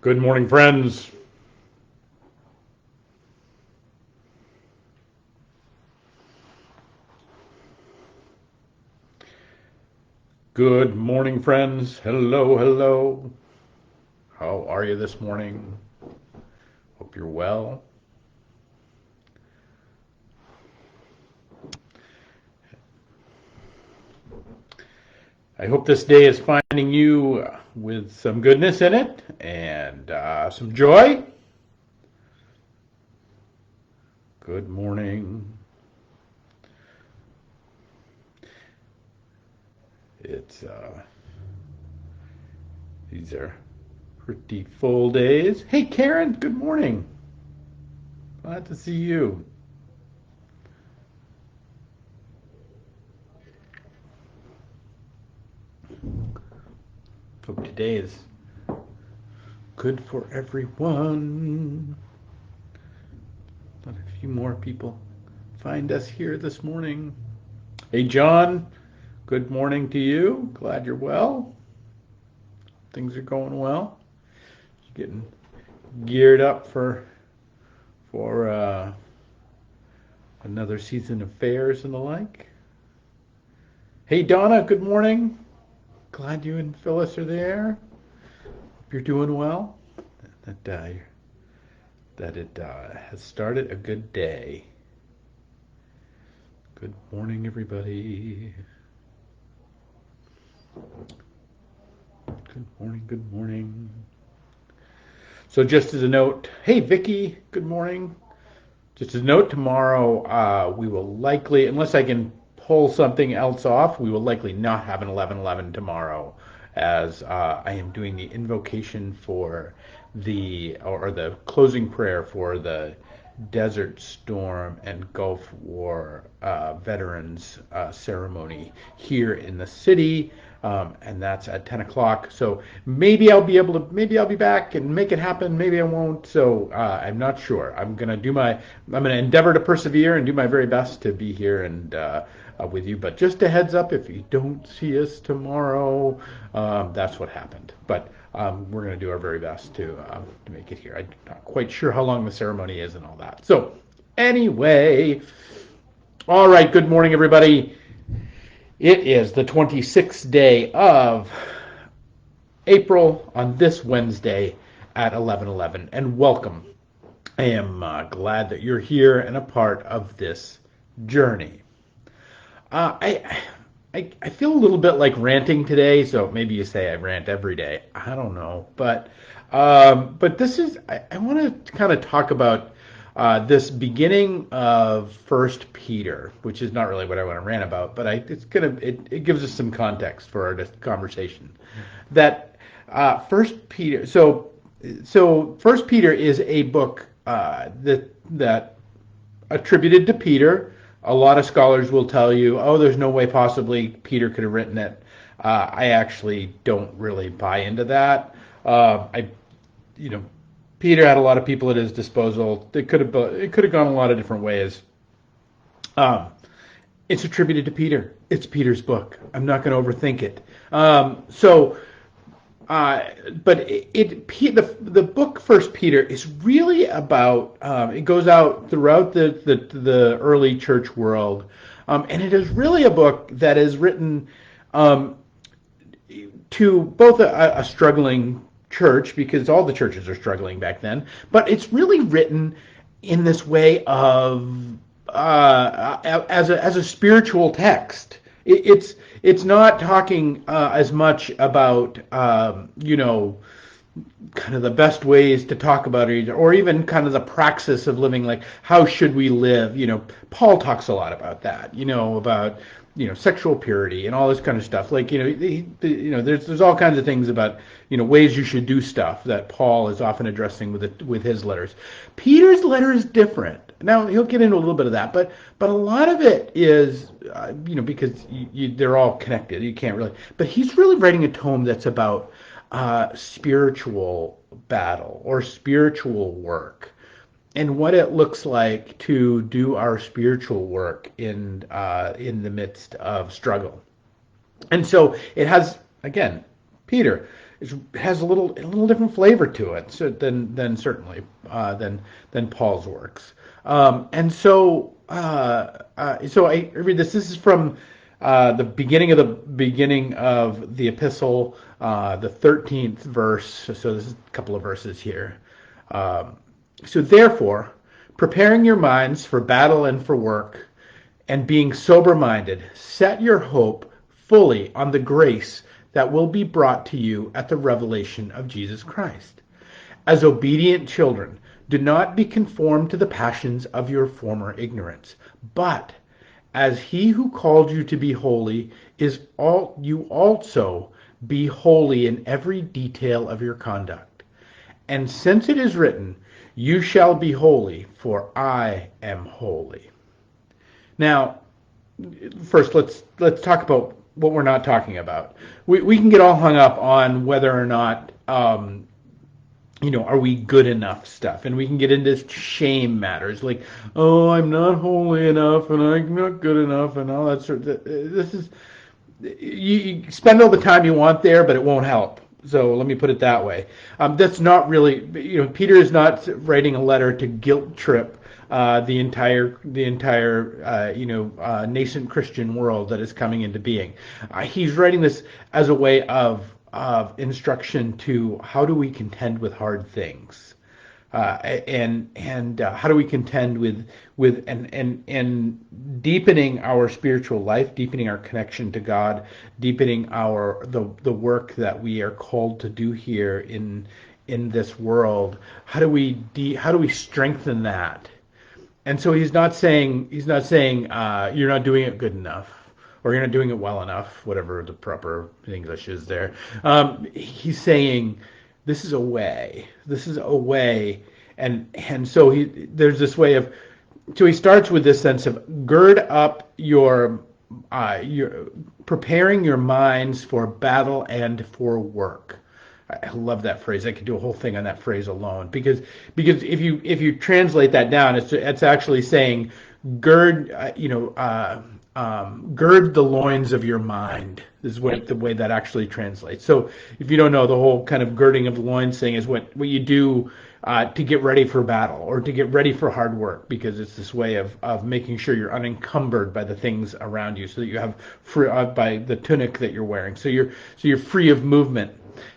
Good morning, friends. Good morning, friends. Hello, hello. How are you this morning? Hope you're well. I hope this day is finding you with some goodness in it and some joy. Good morning. It's these are pretty full days. Hey, Karen. Good morning. Glad to see you. Hope today is good for everyone. Let a few more people find us here this morning. Hey, John. Good morning to you. Glad you're well. Things are going well. Getting geared up for another season of fairs and the like. Hey, Donna. Good morning. Glad you and Phyllis are there. Hope you're doing well. That it has started a good day. Good morning, everybody. Good morning, good morning. So just as a note, hey, Vicky, good morning. Just as a note, tomorrow we will likely, unless I can pull something else off, we will likely not have an 11:11 tomorrow, as I am doing the invocation for the closing prayer for the Desert Storm and Gulf War veterans ceremony here in the city, and that's at 10 o'clock. So maybe I'll be back and make it happen. Maybe I won't. So I'm not sure. I'm gonna endeavor to persevere and do my very best to be here and with you. But just a heads up, if you don't see us tomorrow, that's what happened. But we're going to do our very best to make it here. I'm not quite sure how long the ceremony is and all that. So anyway, all right, good morning, everybody. It is the 26th day of April on this Wednesday at 11:11, and welcome. I am glad that you're here and a part of this journey. Uh, I, I feel a little bit like ranting today, so maybe you say I rant every day. I don't know, but this is I want to kind of talk about this beginning of First Peter, which is not really what I want to rant about, but it gives us some context for our conversation. That First Peter, so First Peter is a book that attributed to Peter. A lot of scholars will tell you, oh, there's no way possibly Peter could have written it. I actually don't really buy into that. I, you know, Peter had a lot of people at his disposal. It could have gone a lot of different ways. Um, it's attributed to Peter. It's Peter's book. I'm not going to overthink it. So uh, but the book First Peter is really about it goes out throughout the early church world, and it is really a book that is written um, to both a struggling church, because all the churches are struggling back then, but it's really written in this way of as a spiritual text. It's not talking as much about kind of the best ways to talk about it, or even kind of the praxis of living, like how should we live. Paul talks a lot about that, about sexual purity and all this kind of stuff. Like there's all kinds of things about ways you should do stuff that Paul is often addressing with his letters. Peter's letter is different. Now he'll get into a little bit of that, but a lot of it is because they're all connected. You can't really, but he's really writing a tome that's about spiritual battle or spiritual work, and what it looks like to do our spiritual work in the midst of struggle. And so it has, again, Peter. has a little different flavor to it than certainly than Paul's works. And so I read this. This is from the beginning of the epistle, the 13th verse. So this is a couple of verses here. So therefore, preparing your minds for battle and for work, and being sober-minded, set your hope fully on the grace that will be brought to you at the revelation of Jesus Christ. As obedient children, do not be conformed to the passions of your former ignorance, but as he who called you to be holy you also be holy in every detail of your conduct. And since it is written, you shall be holy, for I am holy. Now, first let's talk about what we're not talking about. We can get all hung up on whether or not are we good enough stuff, and we can get into shame matters like, oh, I'm not holy enough and I'm not good enough and all that sort of. This is you spend all the time you want there, but it won't help. So let me put it that way. That's not really, Peter is not writing a letter to guilt trip the entire nascent Christian world that is coming into being. He's writing this as a way of instruction to how do we contend with hard things, and how do we contend with and deepening our spiritual life, deepening our connection to God, deepening the work that we are called to do here in this world. How do we strengthen that? And so he's not saying you're not doing it good enough, or you're not doing it well enough, whatever the proper English is there. He's saying this is a way, and so there's this way of. So he starts with this sense of gird up your preparing your minds for battle and for work. I love that phrase. I could do a whole thing on that phrase alone, because if you translate that down, it's actually saying gird gird the loins of your mind is the way that actually translates. So if you don't know, the whole kind of girding of the loins thing is what you do to get ready for battle or to get ready for hard work, because it's this way of making sure you're unencumbered by the things around you, so that you have free by the tunic that you're wearing, so you're free of movement.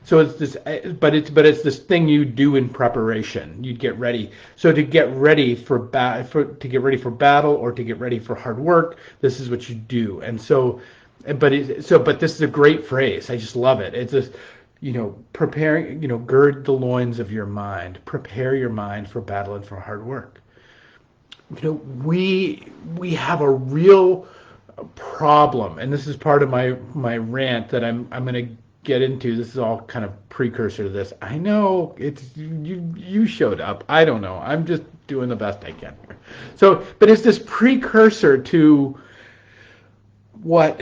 So it's this, but it's this thing you do in preparation. You get ready. So to get ready for battle or to get ready for hard work, this is what you do. And so, but this is a great phrase. I just love it. It's this, preparing. Gird the loins of your mind. Prepare your mind for battle and for hard work. We have a real problem, and this is part of my rant that I'm going to get into. This is all kind of precursor to this. I know it's you showed up. I don't know. I'm just doing the best I can here. So, but it's this precursor to what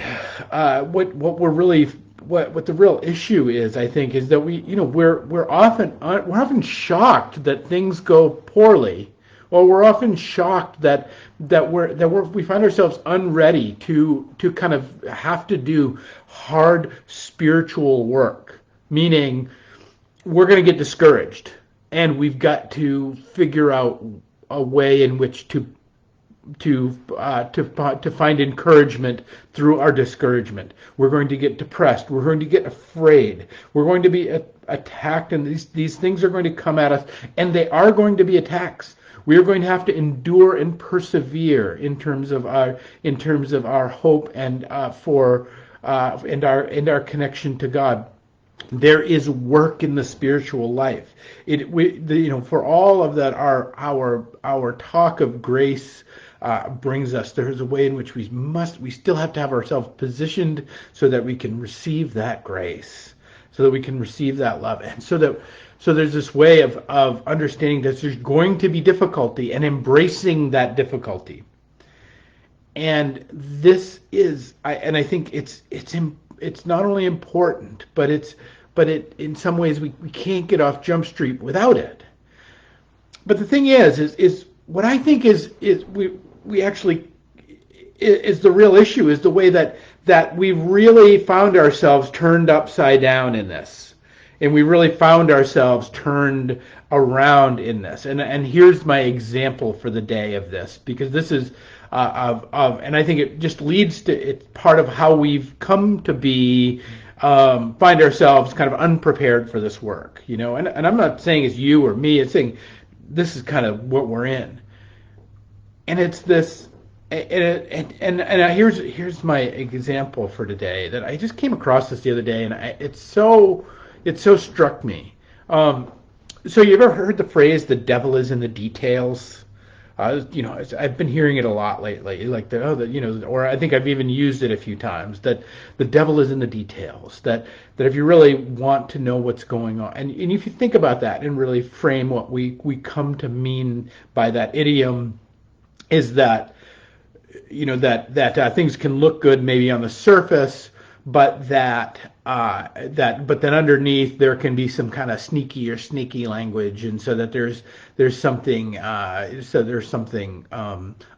we're really what the real issue is. I think is that we're often shocked that things go poorly, or we're often shocked that we find ourselves unready to kind of have to do hard spiritual work, meaning we're going to get discouraged, and we've got to figure out a way in which to find encouragement through our discouragement. We're going to get depressed. We're going to get afraid. We're going to be attacked, and these things are going to come at us, and they are going to be attacks. We are going to have to endure and persevere in terms of our hope and our connection to God. There is work in the spiritual life. For all of that, our talk of grace brings us. There is a way in which we still have to have ourselves positioned so that we can receive that grace, so that we can receive that love, and so there's this way of understanding that there's going to be difficulty and embracing that difficulty. And this is, I think it's not only important, but it in some ways we can't get off Jump Street without it. But the thing is what I think is we actually is the real issue, is the way that we really found ourselves turned upside down in this. and we really found ourselves turned around in this. And here's my example for the day of this, because this is and I think it just leads to, it's part of how we've come to be, find ourselves kind of unprepared for this work, and I'm not saying it's you or me, it's saying this is kind of what we're in. And it's this, and here's my example for today, that I just came across this the other day, and it so struck me. So you ever heard the phrase "the devil is in the details"? I've been hearing it a lot lately, like or I think I've even used it a few times, that the devil is in the details. That if you really want to know what's going on, and if you think about that and really frame what we come to mean by that idiom, is that things can look good maybe on the surface, but but then underneath there can be some kind of sneaky language, and so that there's something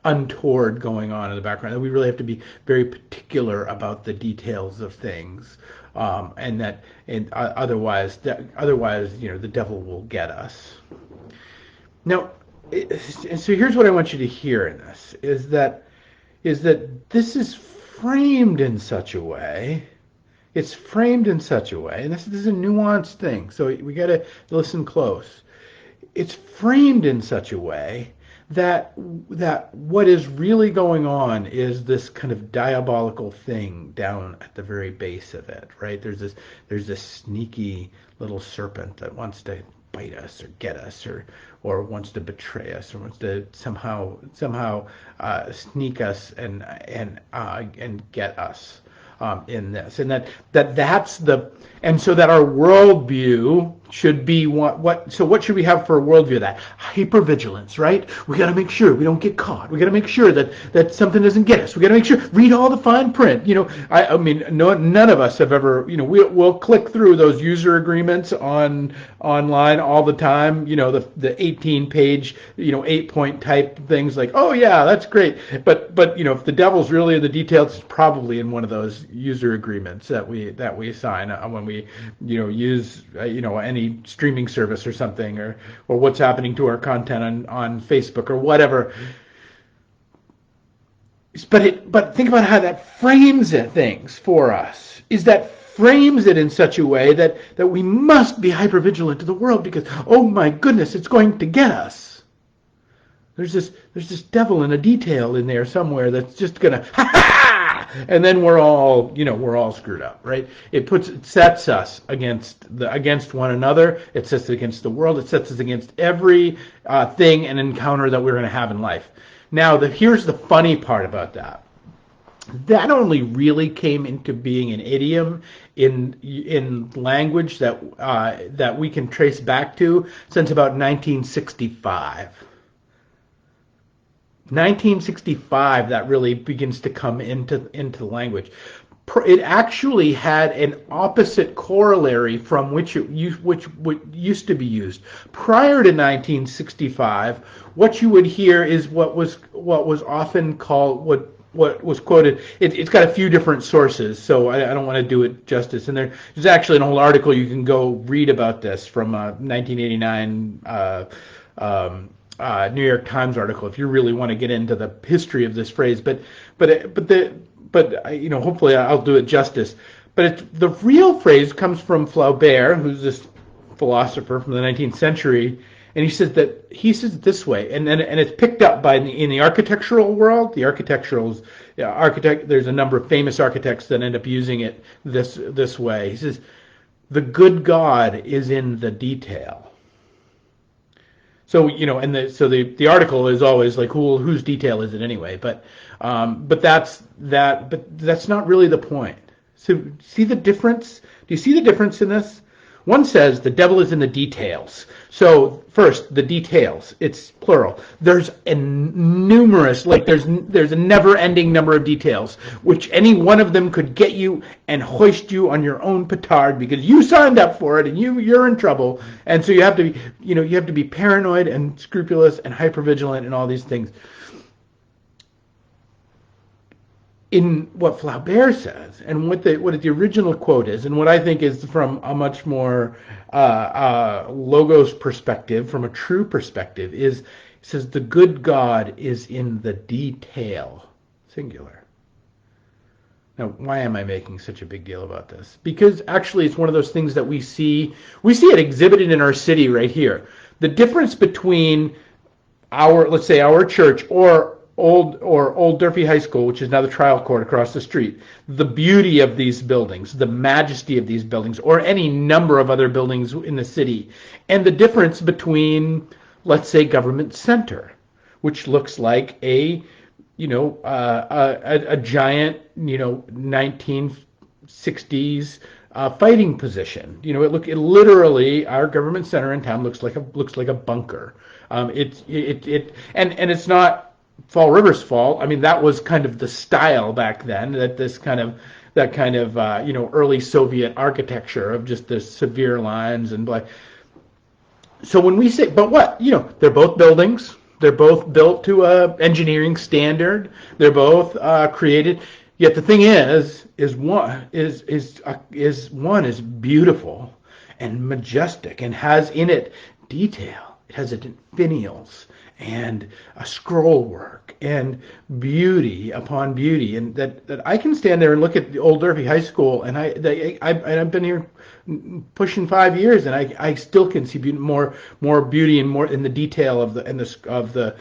untoward going on in the background, that we really have to be very particular about the details of things, and otherwise the devil will get us. Now, and so here's what I want you to hear in this, is that this is framed in such a way, and this is a nuanced thing, so we got to listen close. It's framed in such a way that what is really going on is this kind of diabolical thing down at the very base of it, right? There's this sneaky little serpent that wants to bite us or get us, or wants to betray us, or wants to somehow sneak us and get us in this, and that's and so that our worldview should be so what should we have for a worldview? That hypervigilance, right? We got to make sure we don't get caught. We got to make sure that something doesn't get us. We got to make sure, read all the fine print. I mean, none of us have ever, we'll click through those user agreements online all the time. The 18-page, 8-point type things, like, oh yeah, that's great. But if the devil's really in the details, it's probably in one of those user agreements that we sign when we use any streaming service or something, or what's happening to our content on Facebook or whatever. But think about how that frames things for us. Is that frames it in such a way that we must be hypervigilant to the world, because, oh my goodness, it's going to get us. There's this devil in a detail in there somewhere that's just gonna and then we're all screwed up, right? It sets us against one another. It sets us against the world. It sets us against every thing and encounter that we're going to have in life. Now, here's the funny part about that. That only really came into being an idiom in language that we can trace back to since about 1965. 1965, that really begins to come into the language. It actually had an opposite corollary from which used to be used. Prior to 1965, what you would hear is what was often called, what was quoted. It's got a few different sources, so I don't want to do it justice. And there's actually an whole article you can go read about this from 1989. New York Times article, if you really want to get into the history of this phrase, but hopefully I'll do it justice. But the real phrase comes from Flaubert, who's this philosopher from the 19th century, and he says it this way, and it's picked up in the architectural world. The there's a number of famous architects that end up using it this way. He says, "The good God is in the detail." So the article is always like, whose detail is it anyway? But that's not really the point. So see the difference? Do you see the difference in this? One says the devil is in the details. So first, the details. It's plural. There's a never-ending number of details, which any one of them could get you and hoist you on your own petard, because you signed up for it and you're in trouble. And so you have to be paranoid and scrupulous and hypervigilant and all these things. in what Flaubert says and what the original quote is, and what I think is from a much more logos perspective, from a true perspective, is it says the good God is in the detail, singular. Now, why am I making such a big deal about this? Because actually it's one of those things that we see it exhibited in our city right here. The difference between let's say our church or Old Durfee High School, which is now the trial court across the street, the beauty of these buildings, the majesty of these buildings, or any number of other buildings in the city, and the difference between, let's say, Government Center, which looks like a giant, 1960s fighting position. It literally, our Government Center in town looks like a bunker. And it's not Fall River's fault. I mean, that was kind of the style back then. That kind of early Soviet architecture of just the severe lines and like. So when we say, but what they're both buildings. They're both built to a engineering standard. They're both created. Yet the thing is one is beautiful and majestic and has in it detail. It has finials and a scroll work and beauty upon beauty, and that I can stand there and look at the Old Durfee High School, and I've been here pushing 5 years, and I still can see more beauty and more in the detail of the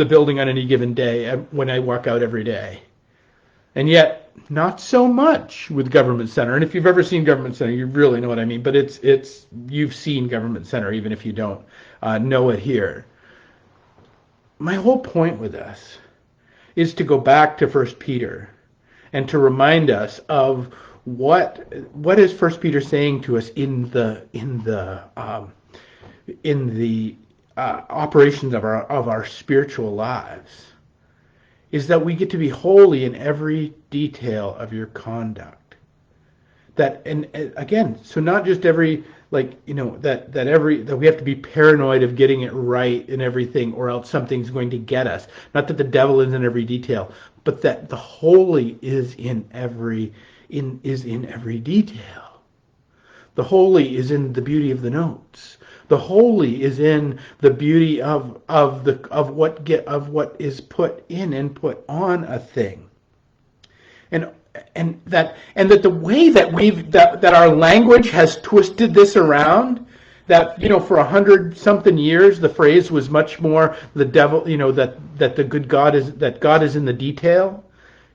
building on any given day when I walk out every day. And yet, not so much with Government Center. And if you've ever seen Government Center, you really know what I mean. But you've seen Government Center, even if you don't know it here. My whole point with this is to go back to 1 Peter and to remind us of what is 1 Peter saying to us in the operations of our spiritual lives. Is that we get to be holy in every detail of your conduct. And again, so not just every that we have to be paranoid of getting it right in everything, or else something's going to get us. Not that the devil is in every detail, but that the holy is in every detail. The holy is in the beauty of the notes. The holy is in the beauty of what is put in and put on a thing, and that the way that our language has twisted this around, that for 100-something years the phrase was much more the devil, that the good God is in the detail.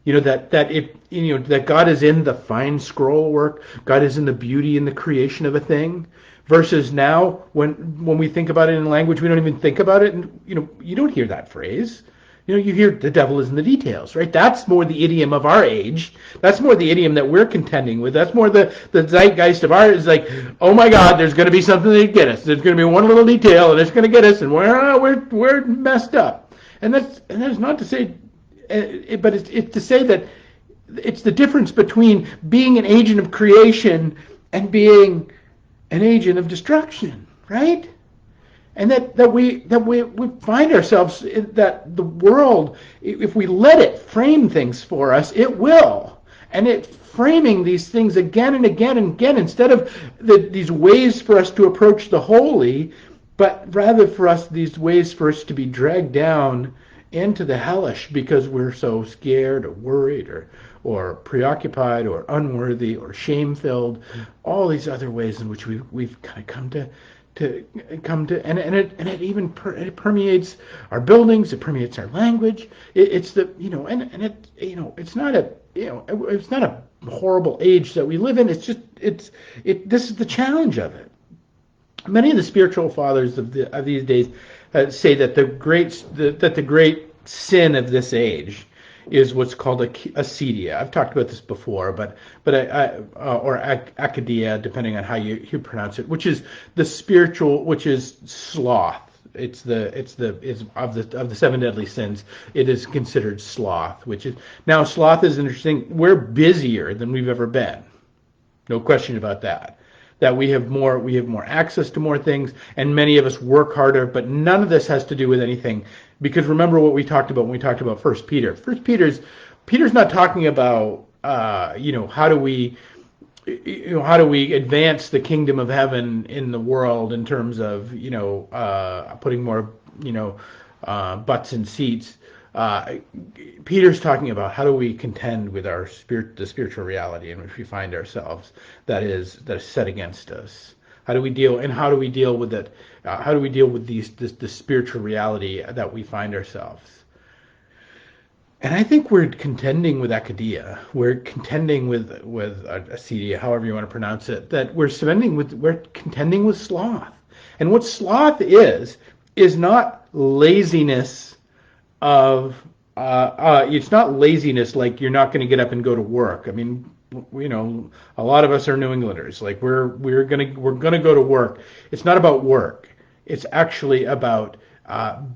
That God is in the fine scroll work, God is in the beauty and the creation of a thing, versus now when we think about it in language, we don't even think about it, and you don't hear that phrase. You hear the devil is in the details, right? That's more the idiom of our age. That's more the idiom that we're contending with. That's more the zeitgeist of ours. Is like, oh my God, there's going to be something that get us. There's going to be one little detail, and it's going to get us, and we're messed up. And that's not to say. But it's to say that it's the difference between being an agent of creation and being an agent of destruction, right? And that we find ourselves in that the world, if we let it frame things for us, it will. And it framing these things again and again and again, instead of these ways for us to approach the holy, but rather these ways for us to be dragged down into the hellish because we're so scared or worried or preoccupied or unworthy or shame-filled, all these other ways in which we've kind of come to and it permeates our buildings, it permeates our language. It's not a horrible age that we live in. It's just this is the challenge of it. Many of the spiritual fathers of these days say that the great sin of this age is what's called acedia. I've talked about this before, but or akadia, depending on how you pronounce it, which is the spiritual, which is sloth. It's of the seven deadly sins. It is considered sloth, which is now sloth is interesting. We're busier than we've ever been, no question about that. That we have more access to more things, and many of us work harder, but none of this has to do with anything. Because remember what we talked about when we talked about 1 Peter. 1 Peter's Peter's not talking about how do we advance the kingdom of heaven in the world in terms of putting more butts in seats. Uh, Peter's talking about how do we contend with the spiritual reality in which we find ourselves that is set against us. How do we deal with it? How do we deal with the spiritual reality that we find ourselves? And I think we're contending with Akadia. We're contending with acedia, however you want to pronounce it. That we're contending with sloth. And what sloth is not laziness of it's not laziness like you're not going to get up and go to work. I mean, a lot of us are New Englanders. Like we're gonna go to work. It's not about work. It's actually about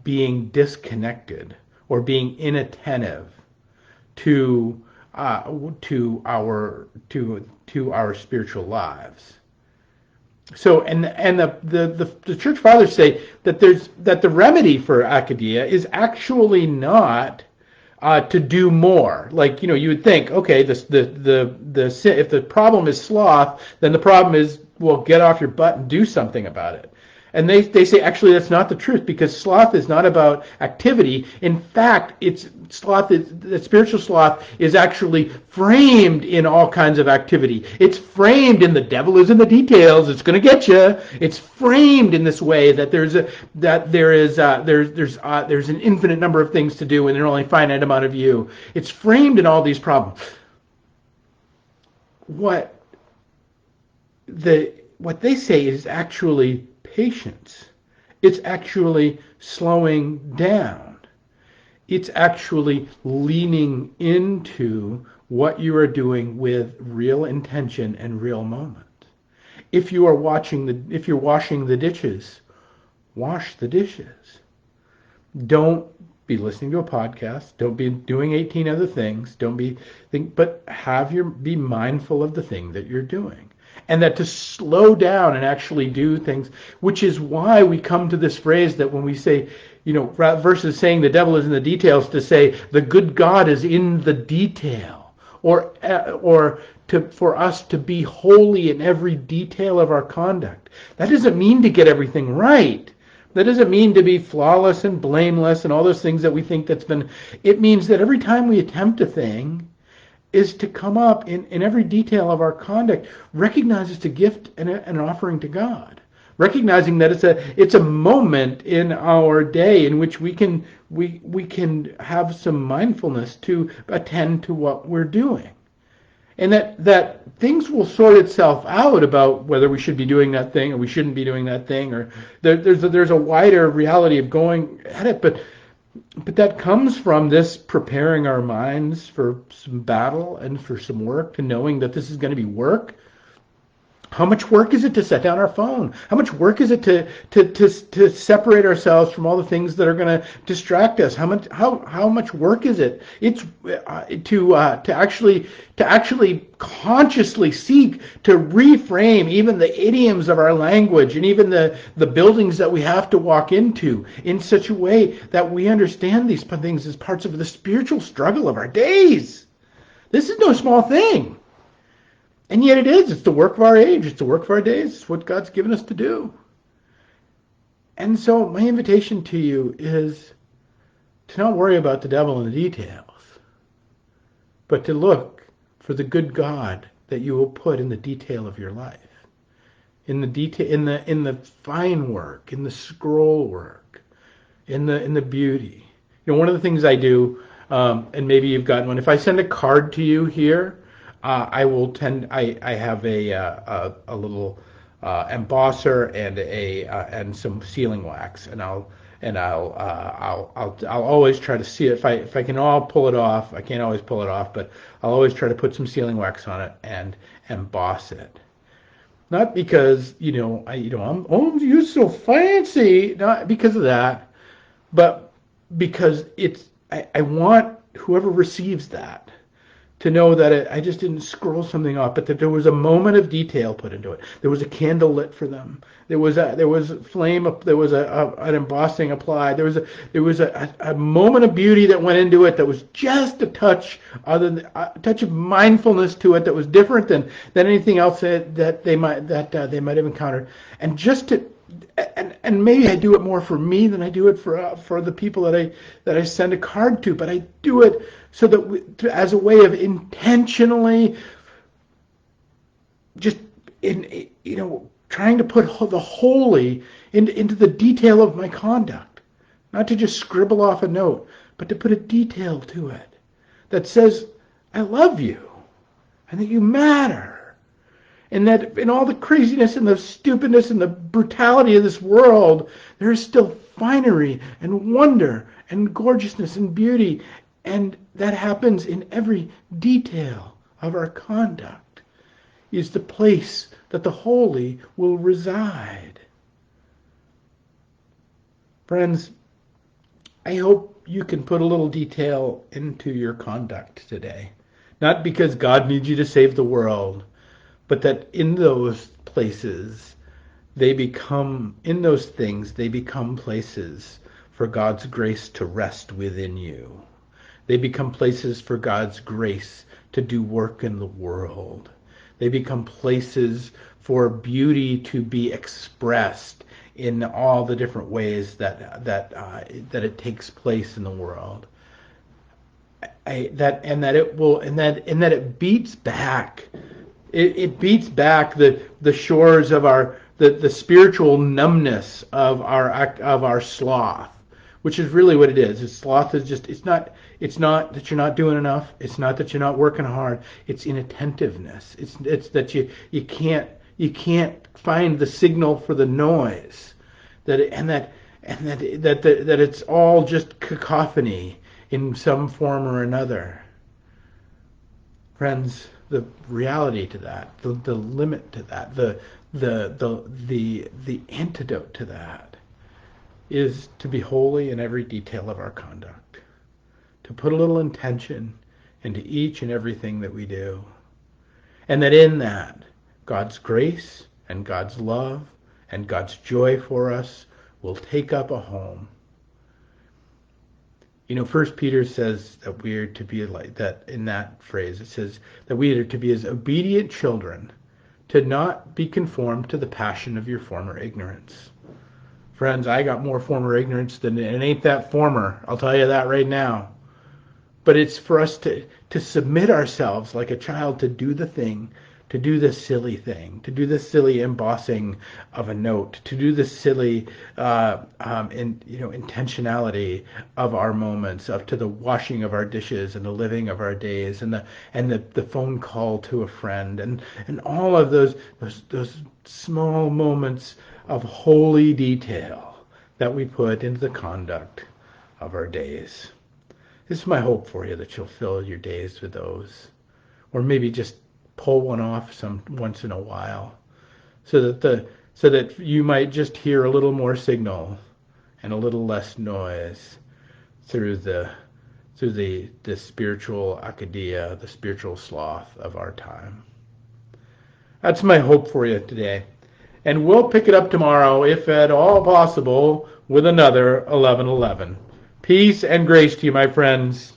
being disconnected or being inattentive to our spiritual lives. So and the church fathers say that the remedy for akadia is actually not to do more. Like you would think, okay, if the problem is sloth, then the problem is, well, get off your butt and do something about it. And they say actually that's not the truth, because sloth is not about activity. In fact, the spiritual sloth is actually framed in all kinds of activity. It's framed in the devil is in the details. It's going to get you. It's framed in this way that there's an infinite number of things to do and there's only a finite amount of you. It's framed in all these problems. What they say is actually patience. It's actually slowing down. It's actually leaning into what you are doing with real intention and real moment. If you're washing the dishes, wash the dishes. Don't be listening to a podcast. Don't be doing 18 other things. But be mindful of the thing that you're doing. And that to slow down and actually do things, which is why we come to this phrase that when we say, versus saying the devil is in the details, to say the good God is in the detail, or for us to be holy in every detail of our conduct. That doesn't mean to get everything right. That doesn't mean to be flawless and blameless and all those things that we think it means that every time we attempt a thing, is to come up in every detail of our conduct, recognize it's a gift and an offering to God. Recognizing that it's a moment in our day in which we can have some mindfulness to attend to what we're doing. And that things will sort itself out about whether we should be doing that thing or we shouldn't be doing that thing, or there's a wider reality of going at it, but that comes from this preparing our minds for some battle and for some work, to knowing that this is going to be work. How much work is it to set down our phone? How much work is it to separate ourselves from all the things that are going to distract us? How much work is it? It's to actually consciously seek to reframe even the idioms of our language and even the buildings that we have to walk into in such a way that we understand these things as parts of the spiritual struggle of our days. This is no small thing. And yet it is. It's the work of our age. It's the work of our days. It's what God's given us to do. And so my invitation to you is to not worry about the devil in the details, but to look for the good God that you will put in the detail of your life, in the fine work, in the scroll work, in the beauty. One of the things I do, and maybe you've gotten one. If I send a card to you here, I have a little embosser and some sealing wax, and I'll always try to see it. If I can pull it off. I can't always pull it off, but I'll always try to put some sealing wax on it and emboss it. Not because you're so fancy, not because of that, but because I want whoever receives that to know that I just didn't scroll something off, but that there was a moment of detail put into it. There was a candle lit for them. There was flame. There was an embossing applied. There was a moment of beauty that went into it that was just a touch, a touch of mindfulness to it that was different than anything else that they might have encountered. And just to and maybe I do it more for me than I do it for the people that I send a card to, but I do it so that as a way of intentionally just trying to put the holy into the detail of my conduct, not to just scribble off a note, but to put a detail to it that says, I love you, and that you matter. And that in all the craziness and the stupidness and the brutality of this world, there is still finery and wonder and gorgeousness and beauty. And that happens in every detail of our conduct, is the place that the holy will reside. Friends, I hope you can put a little detail into your conduct today. Not because God needs you to save the world, but that in those places, they become places for God's grace to rest within you. They become places for God's grace to do work in the world. They become places for beauty to be expressed in all the different ways that it takes place in the world. That it beats back. It beats back the shores of the spiritual numbness of our sloth, which is really what it is. Sloth is just it's not that you're not doing enough. It's not that you're not working hard. It's inattentiveness. It's that you can't find the signal for the noise. That it's all just cacophony in some form or another. Friends, the reality to that, the limit to that, the antidote to that is to be holy in every detail of our conduct, to put a little intention into each and everything that we do, and that in that, God's grace and God's love and God's joy for us will take up a home. 1 Peter says that we are to be like that. In that phrase, it says that we are to be as obedient children, to not be conformed to the passion of your former ignorance. Friends, I got more former ignorance than it ain't that former. I'll tell you that right now. But it's for us to submit ourselves like a child to do the thing, to do the silly thing, to do the silly embossing of a note, to do the silly intentionality of our moments, up to the washing of our dishes and the living of our days, and the phone call to a friend, and all of those small moments of holy detail that we put into the conduct of our days. This is my hope for you, that you'll fill your days with those, or maybe just pull one off once in a while, so that you might just hear a little more signal and a little less noise through the spiritual akadia, the spiritual sloth of our time. That's my hope for you today. And we'll pick it up tomorrow, if at all possible, with another 11:11. Peace and grace to you, my friends.